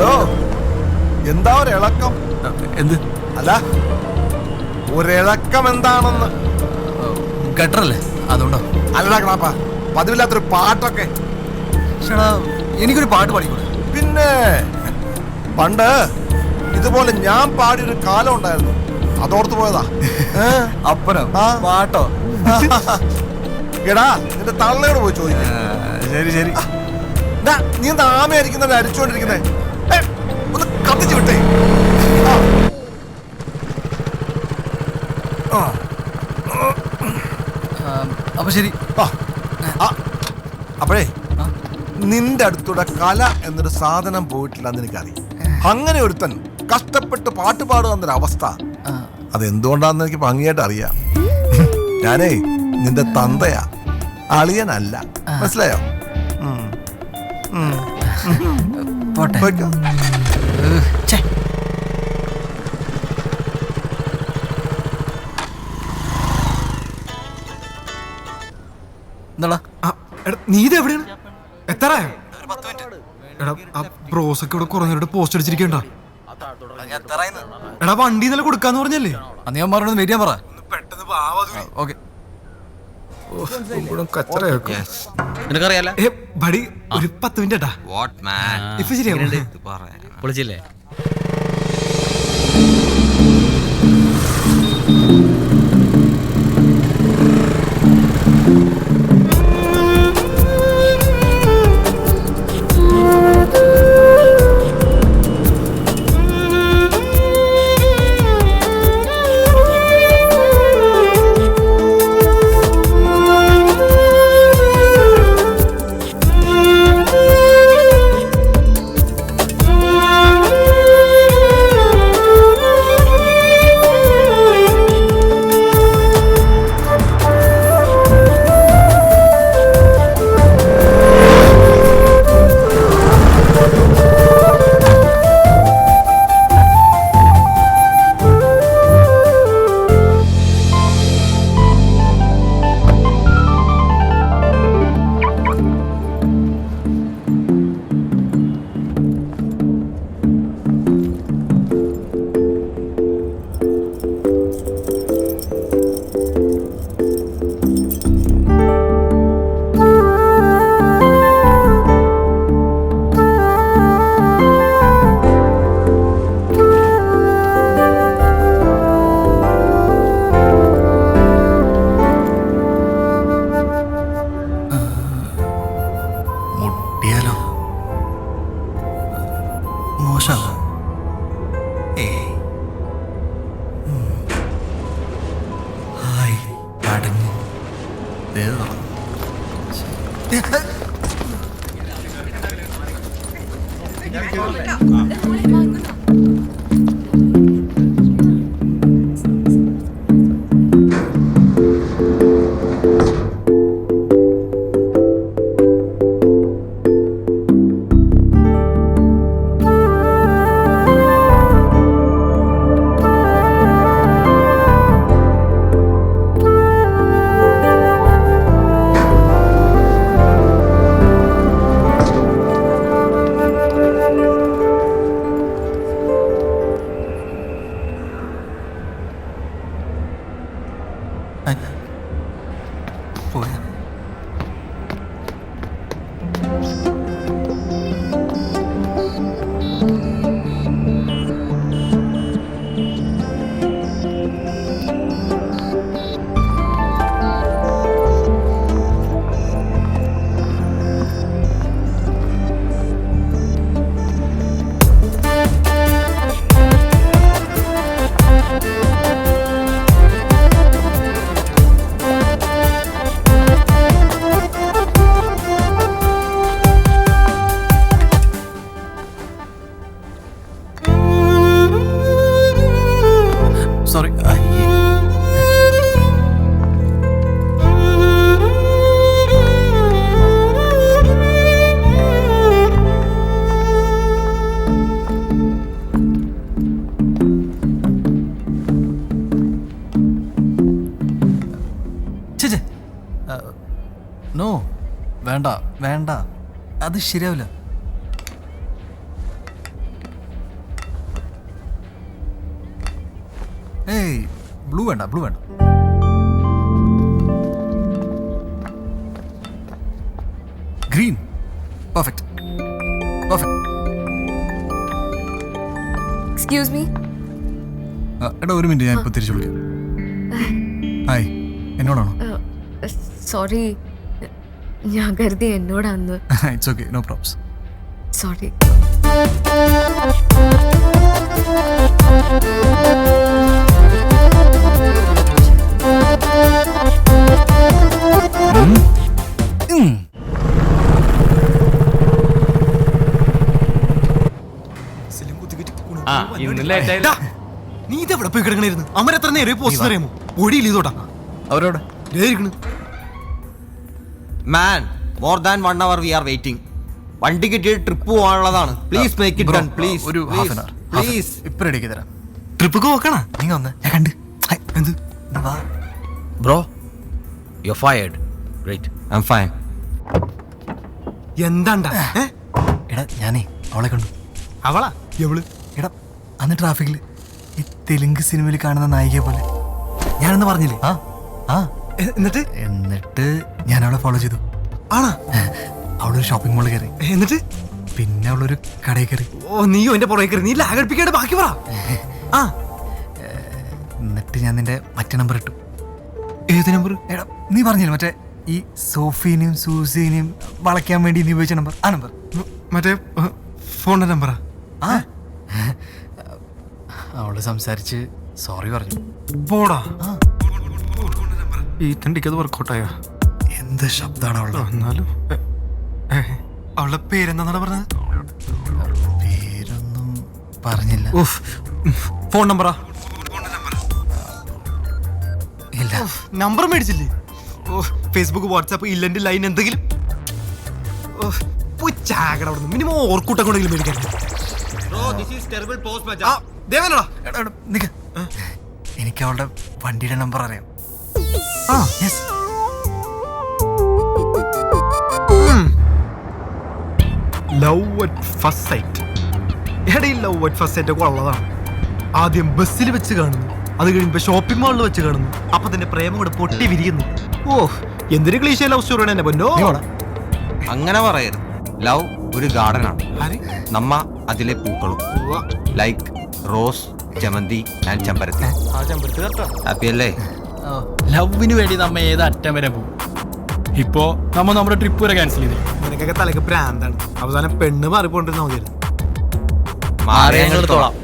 Hello, എന്താ ഒരിളക്കം? എന്ത്? അല്ല, ഒരിളക്കം എന്താണെന്ന്. ഗട്ടറല്ലേ, അതുകൊണ്ടോ? അല്ല ക്ലാപ്പ, പതിവില്ലാത്തൊരു പാട്ടൊക്കെ. ചേട്ടാ, എനിക്കൊരു പാട്ട് പാടിക്കൂടെ? പിന്നെ പണ്ട് ഇതുപോലെ ഞാൻ പാടിയൊരു കാലം ഉണ്ടായിരുന്നു, അതോർത്ത് പോയതാ. അപ്പനോ? പാട്ടോ? എടാ, നിന്റെ തള്ളയോട് പോയി ചോദിക്ക. ശരി ശരി. നീ എന്താ ആമയായിരിക്കുന്നത് അരിച്ചോണ്ടിരിക്കുന്നേ? ഒന്ന് കത്തിച്ചു വിട്ടേ. അപ്പൊ ശരി. അപ്പോഴേ നിന്റെ അടുത്തൂടെ കല എന്നൊരു സാധനം പോയിട്ടില്ലെന്ന് എനിക്കറിയാം. അങ്ങനെ ഒരുത്തൻ കഷ്ടപ്പെട്ട് പാട്ട് പാടുക എന്നൊരു അവസ്ഥ അതെന്തുകൊണ്ടാന്ന് എനിക്ക് ഭംഗിയായിട്ട് അറിയാം. ഞാനേ നിന്റെ തന്തയാ, അളിയനല്ല. മനസ്സിലായോ? നീ ഇത് എവിടെയാണ്? എത്ര ബ്രോസൊക്കെ ഇവിടെ കുറഞ്ഞവരുടെ പോസ്റ്റ് അടിച്ചിരിക്കണ്ട. എടാ വണ്ടി ഇന്നലെ കൊടുക്കാന്ന് പറഞ്ഞല്ലേ? ഞാൻ പറഞ്ഞത് വെയിറ്റ് ചെയ്യാൻ പറ. നിനക്കറിയാലോ ഒരു 10 മിനിറ്റ് ഇപ്പൊ ശരിയാ. പൊളിച്ചില്ലേ? നോ, വേണ്ട വേണ്ട, അത് ശരിയാവില്ല. ഏയ് ബ്ലൂ വേണ്ട ബ്ലൂ വേണ്ട. Green perfect perfect. Excuse me. എടാ ഒരു മിനിറ്റ്, ഞാൻ ഇപ്പോൾ തിരിച്ചു വിളിക്കാം. ഹായ്, എന്നോടാണോ? സോറി, ഞാൻ കരുതി എന്നോടാന്ന്. It's okay, no problems. Sorry. നീ ഇതെവിടെ പോയി കിടക്കണായിരുന്നു? അമര എത്ര നേരം പോസ്റ്റ് അറിയാമോ? ഒടിയില്ല ഇതോട്ടാ അവരോടെ man, more than 1 hour we are waiting. വണ്ടി കിട്ടിയിട്ട് ട്രിപ്പ് പോകാനുള്ളതാണ്. Please make it done please. ഒരു ഹാഫ് ആൻ അവർ പ്ലീസ്. ഇപ്പം റെഡിയാക്കി തരാം. ട്രിപ്പ് നോക്കണ നീ വന്ന് ഞാൻ കണ്ട്. എന്ത് വാ. Bro you fired. Great. I am fine. എന്താണ്ടാ? എടാ ഞാനേ അവളെ കണ്ടു. അവളാ എവള്? എടാ അന്ന് ട്രാഫിക്കിൽ ഈ തെലുങ്ക് സിനിമയിൽ കാണുന്ന നായികയെ പോലെ ഞാനെന്ന് പറഞ്ഞില്ലേ? ആ ആ എന്നിട്ട് എന്നിട്ട് ഞാൻ അവളെ ഫോളോ ചെയ്തു. ആണാ? അവളൊരു ഷോപ്പിംഗ് മാളിൽ കയറി. എന്നിട്ട് പിന്നെ അവളൊരു കടയിൽ കയറി. ഓ നീയോ എന്റെ പുറകെ കയറി. നീ ലാഗടിപ്പിക്കാണ്ട് ബാക്കി പറ. ആ എന്നിട്ട് ഞാൻ നിന്റെ മറ്റേ നമ്പർ ഇട്ടു. ഏത് നമ്പർ? എടാ നീ പറഞ്ഞില്ലേ മറ്റേ ഈ സോഫീനെയും സൂസീനെയും വളയ്ക്കാൻ വേണ്ടി നീ ഉപയോഗിച്ച നമ്പർ, ആ നമ്പർ. മറ്റേ ഫോണിന്റെ നമ്പറാ? ആ അവള് സംസാരിച്ച് സോറി പറഞ്ഞു. പോടാ. ഈ തണ്ടിക്കത് വർക്കൗട്ടായോ? എന്ത് ശബ്ദമാണ് അവളുടെ. എന്നാലും അവളുടെ പേരെന്താന്നാണ് പറഞ്ഞത്? പേരൊന്നും പറഞ്ഞില്ല. ഫോൺ നമ്പറാ? ഇല്ല. നമ്പർ മേടിച്ചില്ലേ? ഫേസ്ബുക്ക് വാട്സാപ്പ് ഇല്ലെന്റെ ലൈൻ എന്തെങ്കിലും? മിനിമം ഓർക്കൂട്ടം കൊണ്ടെങ്കിലും മേടിക്കാൻ. എനിക്ക് അവളുടെ വണ്ടിയുടെ നമ്പർ അറിയാം. Love at first sight. എടയിൽ ലവ് അറ്റ് ഫസ്റ്റ് സൈറ്റ് ഒക്കെ ഉള്ളതാണ്. ആദ്യം ബസ്സിൽ വെച്ച് കാണുന്നു, അത് കഴിയുമ്പോ ഷോപ്പിംഗ് മാളിൽ വെച്ച് കാണുന്നു, അപ്പൊ തന്നെ പ്രേമം കൂടെ പൊട്ടി വിരിയുന്നു. ഓ എന്തൊരു ക്ലീശ ലവ് സ്റ്റോറിയാണ് എന്നെ പൊന്നോ. അങ്ങനെ പറയരുത്. ലവ് ഒരു ഗാർഡൻ ആണ്. നമ്മ അതിലെ പൂക്കളും ലൈക്ക് റോസ്, ജമന്തി ആൻഡ് ചെമ്പരത്തി. ഹാപ്പി അല്ലേ? ലവിന് വേണ്ടി നമ്മ ഏത് അറ്റം വരെ പോകും. ഇപ്പോ നമ്മ നമ്മുടെ ട്രിപ്പ് വരെ ക്യാൻസൽ ചെയ്തേ. നിനക്കൊക്കെ തലക്ക് പ്രാന്താണ്. അവസാനം പെണ്ണ് മാറിപ്പോണ്ടിരുന്ന മതിയായിരുന്നു. മാറിയെടുത്തോളാം.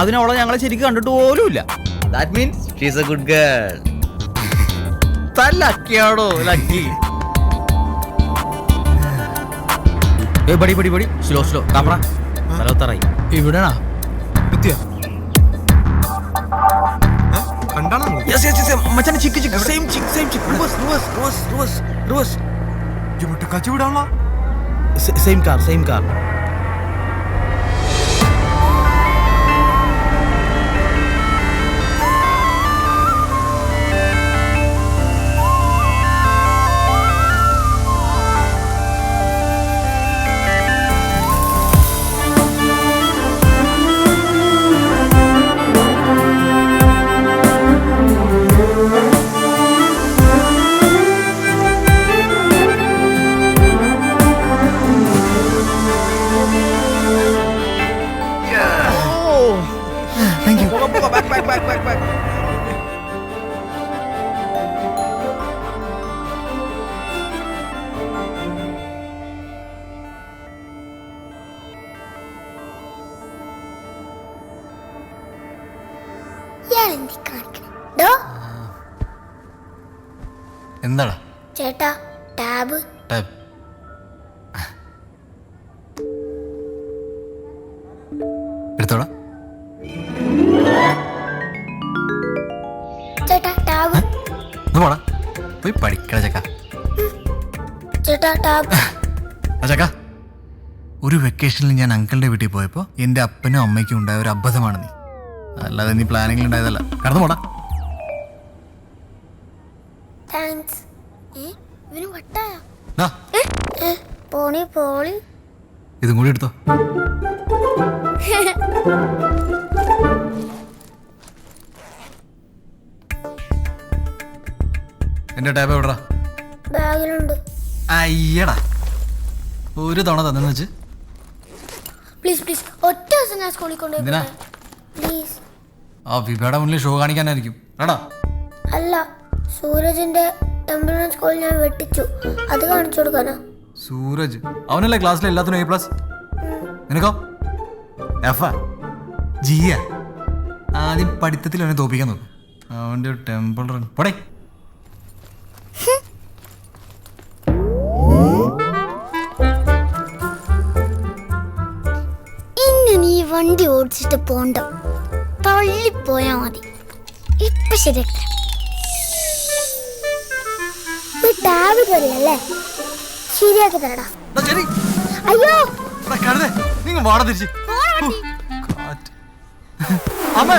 അതിനവളെ ഞങ്ങളെ ശരിക്കും കണ്ടിട്ട് പോലുമില്ല. That means she is a good girl. ലക്കിയാണോ ലക്കി? ബടി ബടി ബടി സ്ലോ സ്ലോ കാമറ തലത്തറായി. ഇവിടെയാണോ? എത്തിയാ? കണ്ടാണോ? മച്ചാനെ ചിക്ക് ചിക്ക് സെയിം ചിക്ക് സെയിം ചിക്ക് reverse reverse reverse reverse reverse ഇവിടെ കച്ചു വിടാണോ? Same car same car. എന്താടാ ചേട്ടാ ടാബ്? എടുത്തോടാ. ചേട്ടാ ടാബ്? പോടാ പോയി പഠിക്കണ ചക്ക. ചേട്ടാ ടാബ്? ചക്ക, ഒരു വെക്കേഷനിൽ ഞാൻ അങ്കിളിന്റെ വീട്ടിൽ പോയപ്പോൾ എൻ്റെ അപ്പനും അമ്മയ്ക്കും ഉണ്ടായ ഒരു അബദ്ധമാണ് നീ. അല്ലാതെ നീ പ്ലാനിങ്ങിൽ ഉണ്ടായതല്ല. കടന്നു പോടാ. താങ്ക്സ്. ഇവന് വട്ടായ ദാ, പോണി പോളി. ഇതും കൂടി എടുത്തോ. എൻ്റെ ടാബ് എവിടാ? ബാഗിലുണ്ട്. അയ്യടാ, ഒരു തവണ തന്നെന്ന് വെച്ച് പ്ലീസ് പ്ലീസ് ഒറ്റ ദിവസം ഞാൻ സ്കൂളിൽ എന്തിനാ? കൊണ്ടുപോയി പ്ലീസ്. ആ വിഭയുടെ മുന്നിൽ ഷോ കാണിക്കാനായിരിക്കും. എടാ അല്ല, സൂരജിന്റെ ടെമ്പിൾ റൺ സ്കൂളിൽ ഞാൻ വെട്ടിച്ചു, അത് കാണിച്ചു കൊടുക്കാനാ. സൂരജ് അവനല്ലേ ക്ലാസ്സിലെ എല്ലാത്തിനും A+? നിനക്കോ എഫ് ജിയ? ആദ്യം പഠിത്തത്തിൽ അവനെ തോപ്പിക്കാൻ നോക്കും. അവൻ്റെ ടെമ്പിൾ റൺ പോടേ. ഇന്ന് നീ വണ്ടി ഓടിച്ചിട്ട് പോണ്ട, തള്ളിപ്പോയാ മതി. ഇപ്പൊ ശരിയാക്കി ടാബ് കയറിയല്ലേ, ശരിയാക്കി തരടാ. ശരി അയ്യോ നിങ്ങൾ വാട തിരിച്ച്. അമ്മേ